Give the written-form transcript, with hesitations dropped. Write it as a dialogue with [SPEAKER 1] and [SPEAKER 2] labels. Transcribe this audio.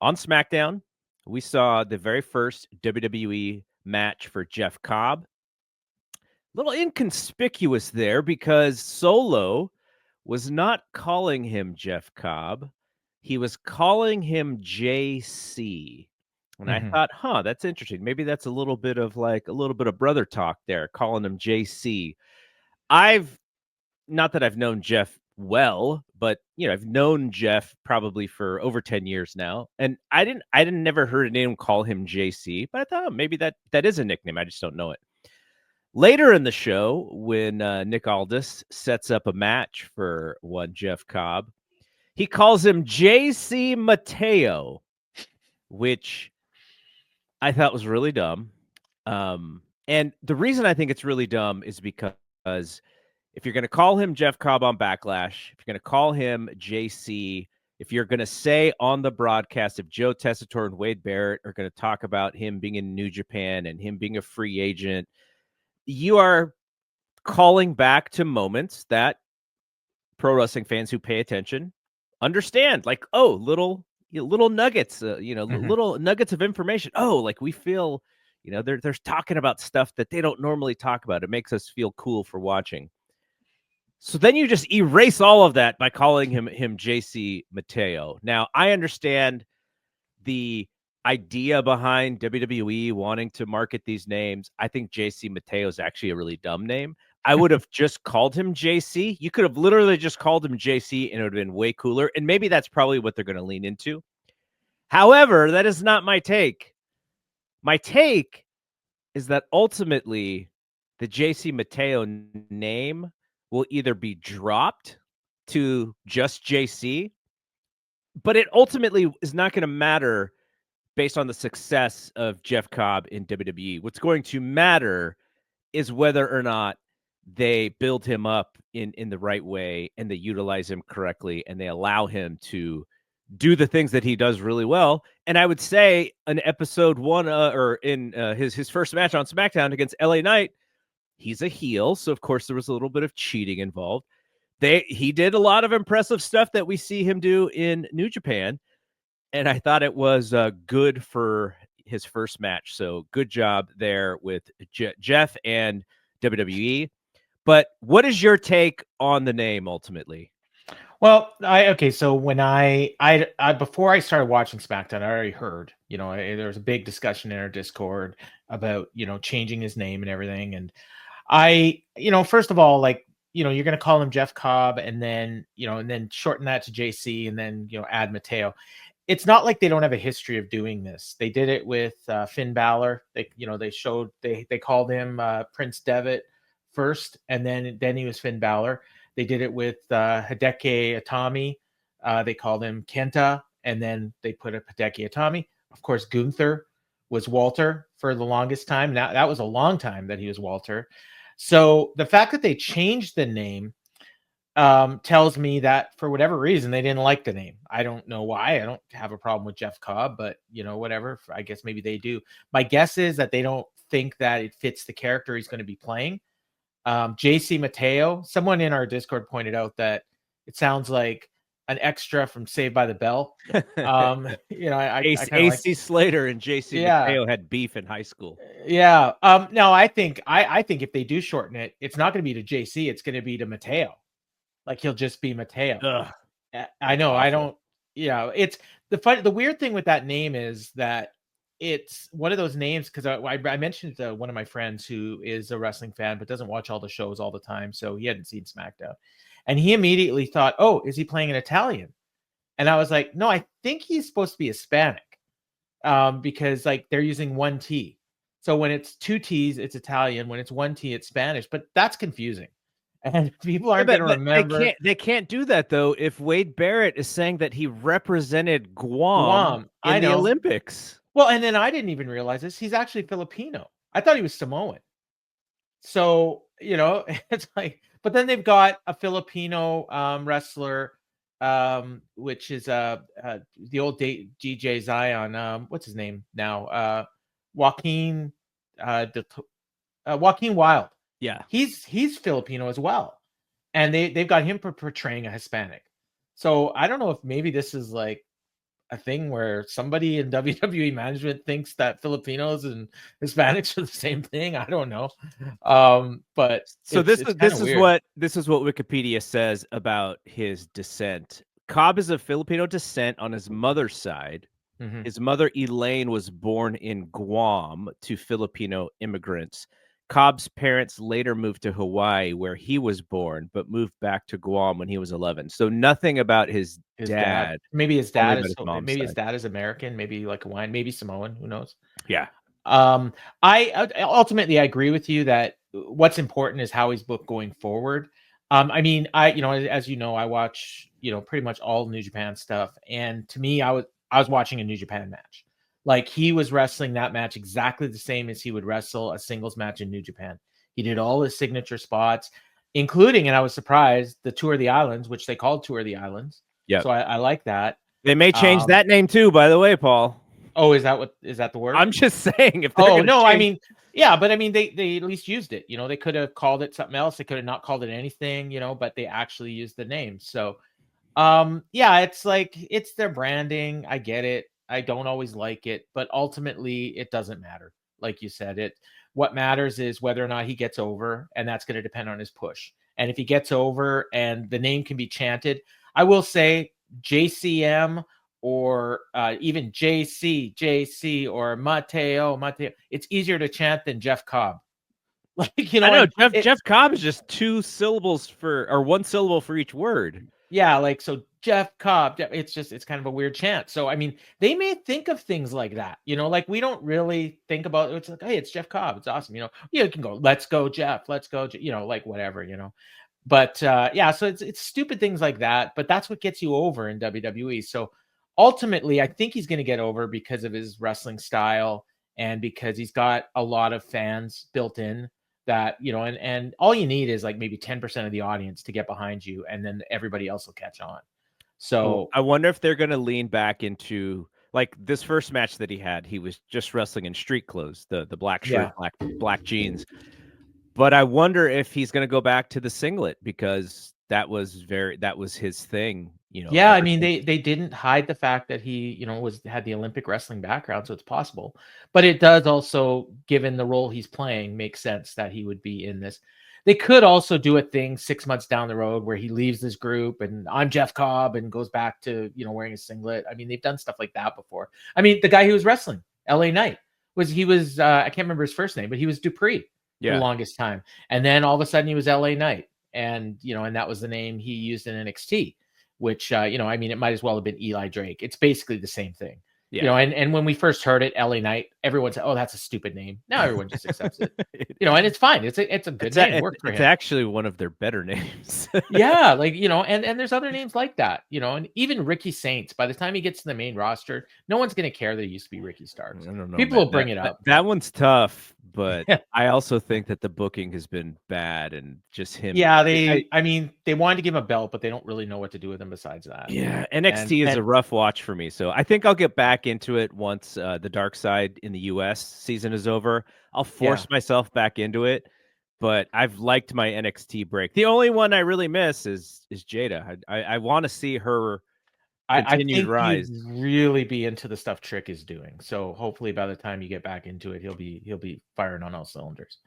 [SPEAKER 1] On SmackDown, we saw the very first WWE match for Jeff Cobb. A little inconspicuous there because Solo was not calling him Jeff Cobb. He was calling him JC. And I thought, that's interesting. Maybe that's a little bit of brother talk there, calling him JC. Not that I've known Jeff well, but I've known Jeff probably for over 10 years now. And I didn't never heard anyone call him JC, but I thought maybe that is a nickname. I just don't know it. Later in the show, when Nick Aldis sets up a match for one Jeff Cobb, he calls him JC Mateo, which I thought was really dumb. And the reason I think it's really dumb is because if you're going to call him Jeff Cobb on Backlash, if you're going to call him JC, if you're going to say on the broadcast, if Joe Tessitore and Wade Barrett are going to talk about him being in New Japan and him being a free agent, you are calling back to moments that pro wrestling fans who pay attention understand. Like, oh, little nuggets, little nuggets of information. Oh, like we feel, they're talking about stuff that they don't normally talk about. It makes us feel cool for watching. So then you just erase all of that by calling him JC Mateo. Now, I understand the idea behind WWE wanting to market these names. I think JC Mateo is actually a really dumb name. I would have just called him JC. You could have literally just called him JC and it would have been way cooler. And maybe that's probably what they're going to lean into. However, that is not my take. My take is that ultimately the JC Mateo name will either be dropped to just JC, but it ultimately is not going to matter based on the success of Jeff Cobb in WWE. What's going to matter is whether or not they build him up in the right way and they utilize him correctly and they allow him to do the things that he does really well. And I would say in episode 1 or in his first match on SmackDown against LA Knight, he's a heel. So of course there was a little bit of cheating involved. He did a lot of impressive stuff that we see him do in New Japan. And I thought it was good for his first match. So good job there with Jeff and WWE. But what is your take on the name ultimately?
[SPEAKER 2] Well, so when I before I started watching SmackDown, I already heard, there was a big discussion in our Discord about, changing his name and everything. And I, first of all, like, you're going to call him Jeff Cobb and then, and then shorten that to JC and then, add Mateo. It's not like they don't have a history of doing this. They did it with Finn Balor. They called him Prince Devitt first, and then he was Finn Balor. They did it with Hideki Itami. They called him Kenta, and then they put a Hideki Itami. Of course, Gunther was Walter for the longest time. Now that was a long time that he was Walter. So the fact that they changed the name tells me that for whatever reason they didn't like the name. I don't know why. I don't have a problem with Jeff Cobb, but whatever. I guess maybe they do. My guess is that they don't think that it fits the character he's going to be playing. JC Mateo, someone in our Discord pointed out that it sounds like an extra from Saved by the Bell.
[SPEAKER 1] AC Slater and JC Mateo had beef in high school.
[SPEAKER 2] Yeah. No, I think if they do shorten it, it's not going to be to JC. It's going to be to Mateo. Like he'll just be Mateo.
[SPEAKER 1] Ugh.
[SPEAKER 2] I know. Awful. I don't. Yeah. It's the weird thing with that name is that it's one of those names because I mentioned to one of my friends who is a wrestling fan but doesn't watch all the shows all the time, so he hadn't seen SmackDown, and he immediately thought, "Oh, is he playing an Italian?" And I was like, "No, I think he's supposed to be Hispanic, because like they're using one T. So when it's two T's, it's Italian. When it's one T, it's Spanish. But that's confusing." And people aren't going to remember.
[SPEAKER 1] They can't do that, though, if Wade Barrett is saying that he represented Guam in the Olympics.
[SPEAKER 2] Well, and then I didn't even realize this. He's actually Filipino. I thought he was Samoan. So, it's like, but then they've got a Filipino wrestler, which is the old DJ Zion. What's his name now? Joaquin Wild.
[SPEAKER 1] Yeah,
[SPEAKER 2] he's Filipino as well, and they've got him portraying a Hispanic. So I don't know if maybe this is like a thing where somebody in WWE management thinks that Filipinos and Hispanics are the same thing. I don't know. But
[SPEAKER 1] So
[SPEAKER 2] it's kind of weird.
[SPEAKER 1] this is what Wikipedia says about his descent. Cobb is of Filipino descent on his mother's side.
[SPEAKER 2] Mhm.
[SPEAKER 1] His mother Elaine was born in Guam to Filipino immigrants. Cobb's parents later moved to Hawaii, where he was born, but moved back to Guam when he was 11. So nothing about his
[SPEAKER 2] His dad,
[SPEAKER 1] dad,
[SPEAKER 2] maybe his
[SPEAKER 1] only
[SPEAKER 2] dad
[SPEAKER 1] about
[SPEAKER 2] is
[SPEAKER 1] his mom's
[SPEAKER 2] maybe his
[SPEAKER 1] side.
[SPEAKER 2] dad is American, maybe like Hawaiian, maybe Samoan, who knows?
[SPEAKER 1] Yeah.
[SPEAKER 2] Um, I ultimately I agree with you that what's important is how he's booked going forward. I mean, as you know, I watch pretty much all New Japan stuff, and to me, I was watching a New Japan match. Like he was wrestling that match exactly the same as he would wrestle a singles match in New Japan. He did all his signature spots, including, and I was surprised, the Tour of the Islands, which they called Tour of the Islands.
[SPEAKER 1] Yep.
[SPEAKER 2] So I like that.
[SPEAKER 1] They may change
[SPEAKER 2] Um,
[SPEAKER 1] that name too, by the way, Paul.
[SPEAKER 2] oh, is that the word?
[SPEAKER 1] I'm just saying if they're
[SPEAKER 2] Oh,
[SPEAKER 1] going to
[SPEAKER 2] no, I
[SPEAKER 1] change.
[SPEAKER 2] mean, yeah, but I mean, they at least used it. They could have called it something else. They could have not called it anything, but they actually used the name. So, yeah, it's like it's their branding. I get it. I don't always like it, but ultimately, it doesn't matter. Like you said, what matters is whether or not he gets over, and that's going to depend on his push. And if he gets over and the name can be chanted, I will say JCM or even JC or Mateo. It's easier to chant than Jeff Cobb. Like,
[SPEAKER 1] I know
[SPEAKER 2] and
[SPEAKER 1] Jeff Cobb is just two syllables or one syllable for each word.
[SPEAKER 2] yeah, like so Jeff Cobb, it's kind of a weird chant. So I mean, they may think of things like that, like we don't really think about it's like, hey, it's Jeff Cobb. It's awesome. You can go, let's go, Jeff, let's go, like whatever. But yeah, so it's stupid things like that, but that's what gets you over in WWE. So ultimately, I think he's going to get over because of his wrestling style and because he's got a lot of fans built in that, and all you need is like maybe 10% of the audience to get behind you, and then everybody else will catch on. So
[SPEAKER 1] I wonder if they're going to lean back into like this first match that he had. He was just wrestling in street clothes, the black shirt,
[SPEAKER 2] yeah.
[SPEAKER 1] black jeans. But I wonder if he's going to go back to the singlet because that was his thing,
[SPEAKER 2] Yeah, I
[SPEAKER 1] ever
[SPEAKER 2] mean
[SPEAKER 1] since.
[SPEAKER 2] they didn't hide the fact that he, had the Olympic wrestling background, so it's possible. But it does also, given the role he's playing, make sense that he would be in this. They could also do a thing 6 months down the road where he leaves this group and I'm Jeff Cobb and goes back to, wearing a singlet. I mean, they've done stuff like that before. I mean, the guy who was wrestling, LA Knight, was I can't remember his first name, but he was Dupree for the
[SPEAKER 1] Yeah.
[SPEAKER 2] longest time. And then all of a sudden he was LA Knight. And and that was the name he used in NXT, which I mean, it might as well have been Eli Drake. It's basically the same thing.
[SPEAKER 1] Yeah.
[SPEAKER 2] And when we first heard it, LA Knight, everyone said, "Oh, that's a stupid name." Now everyone just accepts it.
[SPEAKER 1] It-
[SPEAKER 2] And it's fine. It's a good name. Worked for
[SPEAKER 1] it's
[SPEAKER 2] him.
[SPEAKER 1] actually one of their better names.
[SPEAKER 2] Yeah, like and there's other names like that. And even Ricky Saints. By the time he gets to the main roster, no one's gonna care that he used to be Ricky
[SPEAKER 1] I
[SPEAKER 2] Starks.
[SPEAKER 1] don't know,
[SPEAKER 2] People
[SPEAKER 1] man.
[SPEAKER 2] will bring it up,
[SPEAKER 1] That
[SPEAKER 2] but
[SPEAKER 1] one's tough, but
[SPEAKER 2] yeah.
[SPEAKER 1] I also think that the booking has been bad and just him.
[SPEAKER 2] Yeah, I mean, they wanted to give him a belt, but they don't really know what to do with him besides that.
[SPEAKER 1] Yeah,
[SPEAKER 2] And
[SPEAKER 1] NXT is a
[SPEAKER 2] and
[SPEAKER 1] rough watch for me. So I think I'll get back into it once the Dark Side in the US season is over. I'll
[SPEAKER 2] yeah.
[SPEAKER 1] force myself back into it, but I've liked my NXT break. The only one I really miss is Jada. I want to see her
[SPEAKER 2] I
[SPEAKER 1] continued
[SPEAKER 2] think you'd
[SPEAKER 1] rise.
[SPEAKER 2] really be into the stuff Trick is doing. So hopefully by the time you get back into it, he'll be firing on all cylinders.